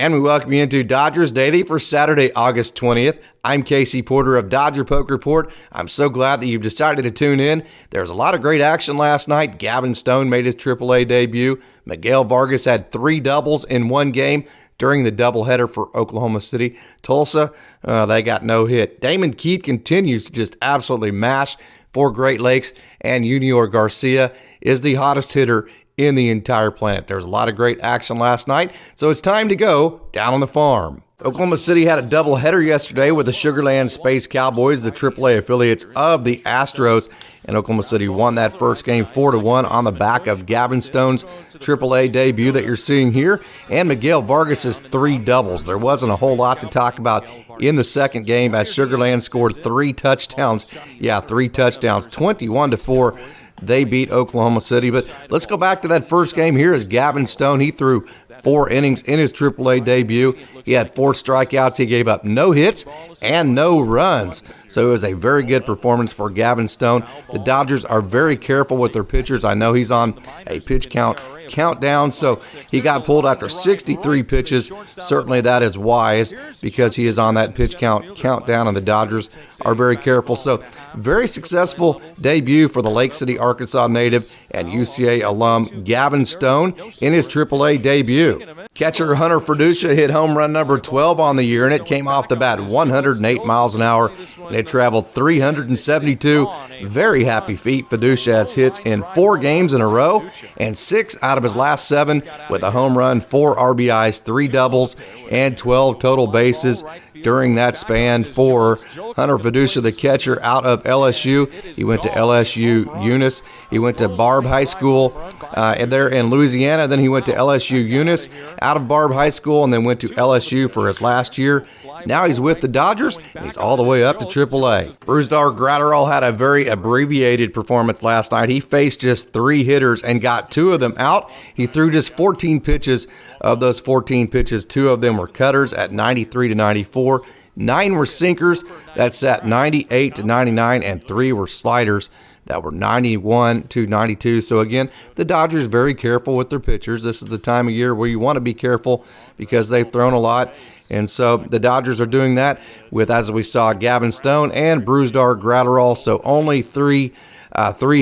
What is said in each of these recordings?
And we welcome you into Dodgers Daily for Saturday, August 20th. I'm Casey Porter of Dodger Poke Report. I'm so glad that you've decided to tune in. There was a lot of great action last night. Gavin Stone made his AAA debut. Miguel Vargas had 3 doubles in one game during the doubleheader for Oklahoma City. Tulsa, they got no hit. Damon Keith continues to just absolutely mash for Great Lakes, and Yunior Garcia is the hottest hitter in the entire planet. There was a lot of great action last night, so it's time to go down on the farm. Oklahoma City had a doubleheader yesterday with the Sugarland Space Cowboys, the AAA affiliates of the Astros, and Oklahoma City won that first game 4-1 on the back of Gavin Stone's AAA debut that you're seeing here, and Miguel Vargas' 3 doubles. There wasn't a whole lot to talk about in the second game as Sugarland scored 3 touchdowns. Yeah, 3 touchdowns, 21-4. They beat Oklahoma City. But let's go back to that first game here as Gavin Stone, he threw 4 innings in his AAA debut. He had 4 strikeouts. He gave up no hits and no runs. So it was a very good performance for Gavin Stone. The Dodgers are very careful with their pitchers. I know he's on a pitch countdown, so he got pulled after 63 pitches. Certainly that is wise because he is on that pitch countdown, and the Dodgers are very careful. So very successful debut for the Lake City, Arkansas native and UCA alum Gavin Stone in his AAA debut. Catcher Hunter Fiducia hit home run number 12 on the year, and it came off the bat 108 miles an hour, and it traveled 372. Very happy feet. Fiducia has hits in 4 games in a row, and 6 out of his last 7 with a home run, 4 RBIs, 3 doubles, and 12 total bases during that span for Hunter Fiducia, the catcher out of LSU. He went to LSU Eunice. He went to Barb High School and there in Louisiana. Then he went to LSU Eunice out of Barb High School and then went to LSU for his last year. Now he's with the Dodgers, and he's all the way up to AAA. Brusdar Graterol had a very abbreviated performance last night. He faced just 3 hitters and got 2 of them out. He threw just 14 pitches. Of those 14 pitches, 2 of them were cutters at 93-94. 9 were sinkers that sat 98-99, and 3 were sliders that were 91-92. So again, the Dodgers very careful with their pitchers. This is the time of year where you want to be careful because they've thrown a lot. And so the Dodgers are doing that with, as we saw, Gavin Stone and Brusdar Graterol. So only 3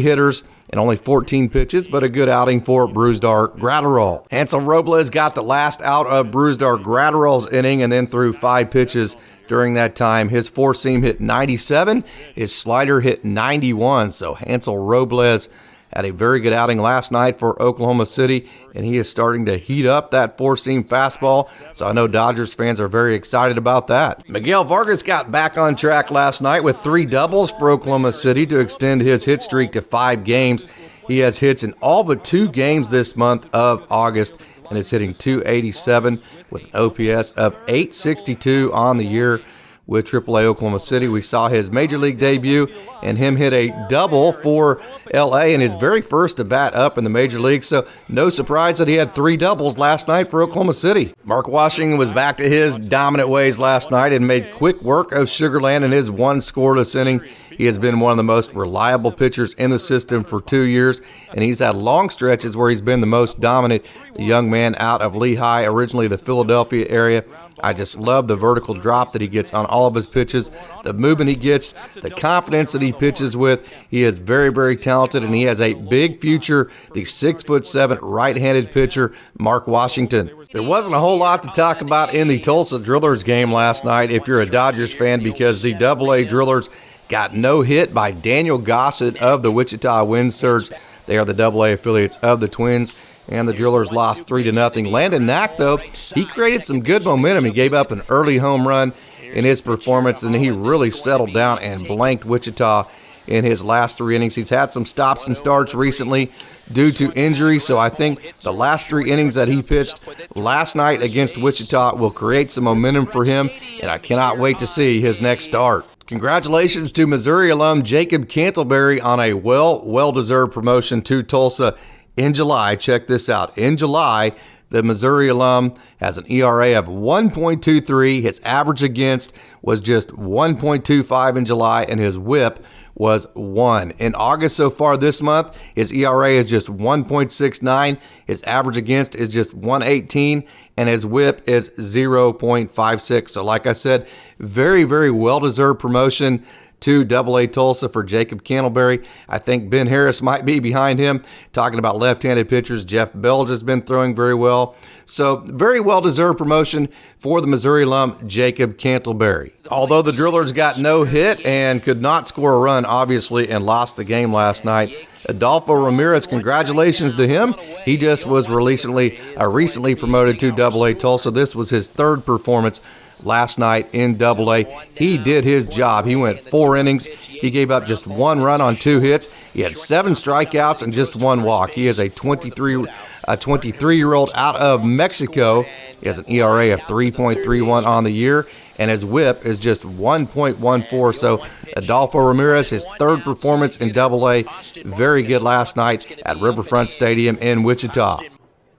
hitters and only 14 pitches, but a good outing for Brusdar Graterol. Hansel Robles got the last out of Brusdar Graterol's inning and then threw 5 pitches during that time. His 4-seam hit 97, his slider hit 91. So Hansel Robles had a very good outing last night for Oklahoma City, and he is starting to heat up that 4-seam fastball, so I know Dodgers fans are very excited about that. Miguel Vargas got back on track last night with 3 doubles for Oklahoma City to extend his hit streak to 5 games. He has hits in all but 2 games this month of August, and is hitting .287 with an OPS of .862 on the year. With AAA Oklahoma City, we saw his major league debut and him hit a double for LA in his very first at bat up in the major league. So no surprise that he had 3 doubles last night for Oklahoma City. Mark Washington was back to his dominant ways last night and made quick work of Sugarland in his 1 scoreless inning. He has been one of the most reliable pitchers in the system for 2 years, and he's had long stretches where he's been the most dominant. The young man out of Lehigh, originally the Philadelphia area. I just love the vertical drop that he gets on all of his pitches, the movement he gets, the confidence that he pitches with. He is very, very talented, and he has a big future. The 6'7" right-handed pitcher, Mark Washington. There wasn't a whole lot to talk about in the Tulsa Drillers game last night if you're a Dodgers fan, because the AA Drillers got no hit by Daniel Gossett of the Wichita Wind Surge. They are the AA affiliates of the Twins, and the Drillers lost 3-0. Landon Knack, though, he created some good momentum. He gave up an early home run in his performance, and he really settled down and blanked Wichita in his last 3 innings. He's had some stops and starts recently due to injury, so I think the last 3 innings that he pitched last night against Wichita will create some momentum for him, and I cannot wait to see his next start. Congratulations to Missouri alum Jacob Cantleberry on a well-deserved promotion to Tulsa in July. Check this out. In July, the Missouri alum has an ERA of 1.23. His average against was just 1.25 in July, and his whip was 1. In August so far this month, his ERA is just 1.69. His average against is just 1.18, and his whip is 0.56. So like I said, very, very well-deserved promotion to AA Tulsa for Jacob Candleberry. I think Ben Harris might be behind him. Talking about left-handed pitchers, Jeff Belge has been throwing very well. So very well-deserved promotion for the Missouri alum, Jacob Candleberry. Although the Drillers got no hit and could not score a run, obviously, and lost the game last night, Adolfo Ramirez, congratulations to him. He just was recently promoted to AA Tulsa. This was his third performance last night in AA. He did his job. He went 4 innings. He gave up just 1 run on 2 hits. He had 7 strikeouts and just 1 walk. He is a 23-year-old out of Mexico. He has an ERA of 3.31 on the year, and his whip is just 1.14. So Adolfo Ramirez, his third performance in AA, very good last night at Riverfront Stadium in Wichita.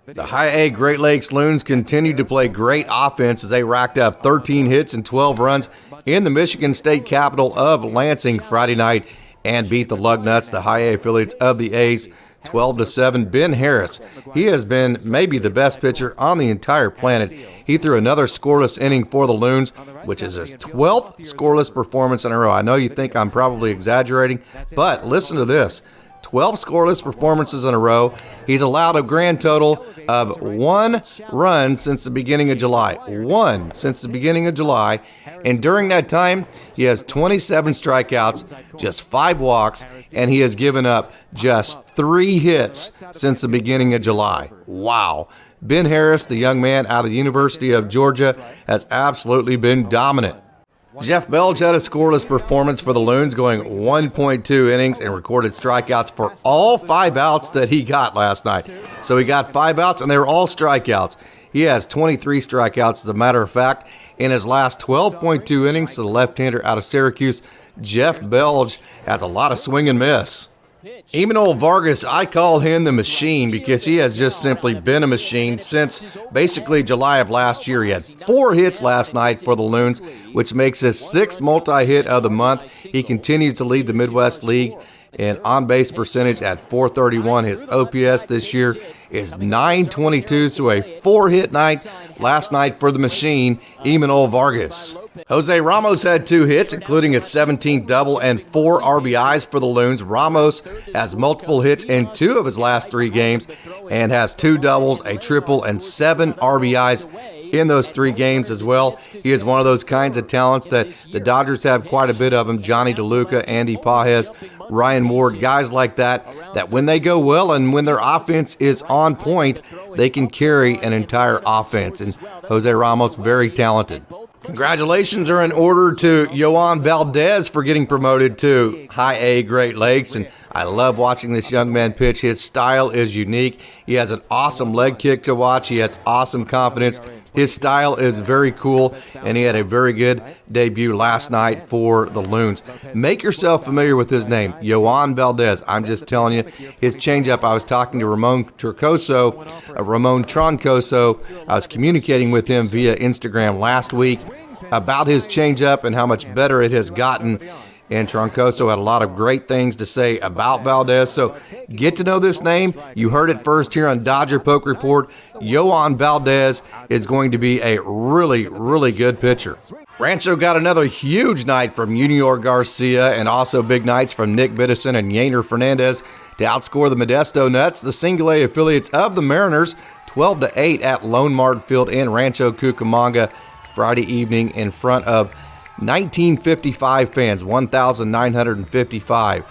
The High A Great Lakes Loons continued to play great offense as they racked up 13 hits and 12 runs in the Michigan State capital of Lansing Friday night and beat the Lugnuts, the High A affiliates of the A's, 12-7. Ben Harris, he has been maybe the best pitcher on the entire planet. He threw another scoreless inning for the Loons, which is his 12th scoreless performance in a row. I know you think I'm probably exaggerating, but listen to this. 12 scoreless performances in a row. He's allowed a grand total of 1 run since the beginning of July. 1 since the beginning of July. And during that time, he has 27 strikeouts, just 5 walks, and he has given up just 3 hits since the beginning of July. Wow. Ben Harris, the young man out of the University of Georgia, has absolutely been dominant. Jeff Belge had a scoreless performance for the Loons, going 1.2 innings and recorded strikeouts for all 5 outs that he got last night. So he got 5 outs, and they were all strikeouts. He has 23 strikeouts, as a matter of fact, in his last 12.2 innings to the left-hander out of Syracuse. Jeff Belge has a lot of swing and miss. Yunior Vargas, I call him the machine because he has just simply been a machine since basically July of last year. He had 4 hits last night for the Loons, which makes his 6th multi-hit of the month. He continues to lead the Midwest League in on-base percentage at .431. His OPS this year is .922, so a 4-hit night last night for the machine, Yunior Vargas. Jose Ramos had 2 hits, including his 17th double and 4 RBIs for the Loons. Ramos has multiple hits in 2 of his last 3 games and has 2 doubles, a triple, and 7 RBIs in those 3 games as well. He is one of those kinds of talents that the Dodgers have quite a bit of them. Johnny DeLuca, Andy Pages, Ryan Ward, guys like that when they go well and when their offense is on point, they can carry an entire offense. And Jose Ramos, very talented. Congratulations are in order to Yohan Valdez for getting promoted to High A Great Lakes, and I love watching this young man pitch. His style is unique. He has an awesome leg kick to watch. He has awesome confidence. His style is very cool, and he had a very good debut last night for the Loons. Make yourself familiar with his name, Yohan Valdez. I'm just telling you, his changeup, I was talking to Ramon Troncoso. I was communicating with him via Instagram last week about his changeup and how much better it has gotten. And Troncoso had a lot of great things to say about Valdez. So get to know this name. You heard it first here on Dodger Poke Report. Yohan Valdez is going to be a really, really good pitcher. Rancho got another huge night from Yunior Garcia and also big nights from Nick Biddison and Yunior Fernandez to outscore the Modesto Nuts, the single A affiliates of the Mariners, 12-8 at Lone Mart Field in Rancho Cucamonga Friday evening in front of 1,955 fans, 1,955.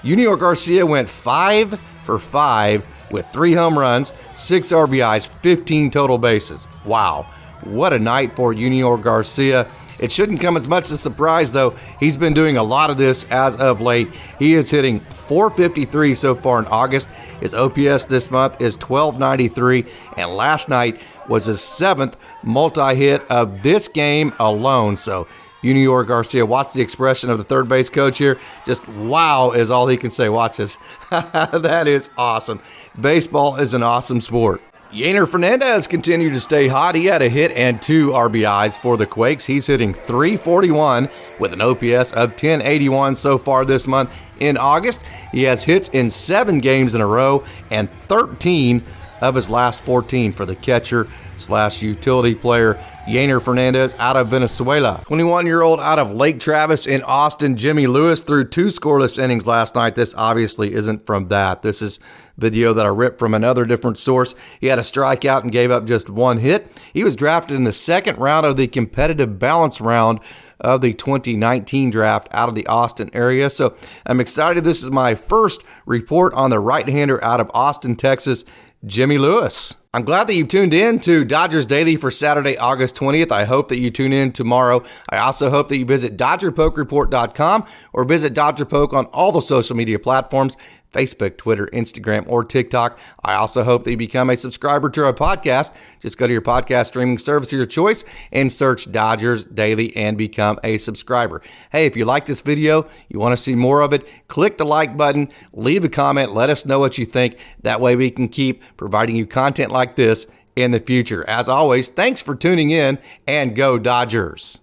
Yunior Garcia went 5 for 5 with 3 home runs, 6 RBIs, 15 total bases. Wow, what a night for Yunior Garcia. It shouldn't come as much as a surprise, though. He's been doing a lot of this as of late. He is hitting .453 so far in August. His OPS this month is .1293, and last night was his 7th multi-hit of this game alone. So Yunior Garcia, watch the expression of the third base coach here. Just wow is all he can say. Watch this. That is awesome. Baseball is an awesome sport. Yunior Fernandez continued to stay hot. He had a hit and 2 RBIs for the Quakes. He's hitting .341 with an OPS of .1081 so far this month in August. He has hits in 7 games in a row and 13 of his last 14 for the catcher / utility player Yunior Fernandez out of Venezuela. 21-year-old out of Lake Travis in Austin, Jimmy Lewis, threw 2 scoreless innings last night. This obviously isn't from that. This is video that I ripped from another different source. He had a strikeout and gave up just 1 hit. He was drafted in the 2nd round of the competitive balance round of the 2019 draft out of the Austin area. So I'm excited. This is my first report on the right-hander out of Austin, Texas, Jimmy Lewis. I'm glad that you've tuned in to Dodgers Daily for Saturday, August 20th. I hope that you tune in tomorrow. I also hope that you visit DodgerPokeReport.com or visit Dodger Poke on all the social media platforms, Facebook, Twitter, Instagram, or TikTok. I also hope that you become a subscriber to our podcast. Just go to your podcast streaming service of your choice and search Dodgers Daily and become a subscriber. Hey, if you like this video, you want to see more of it, click the like button, leave a comment, let us know what you think. That way we can keep providing you content like this in the future. As always, thanks for tuning in, and go Dodgers.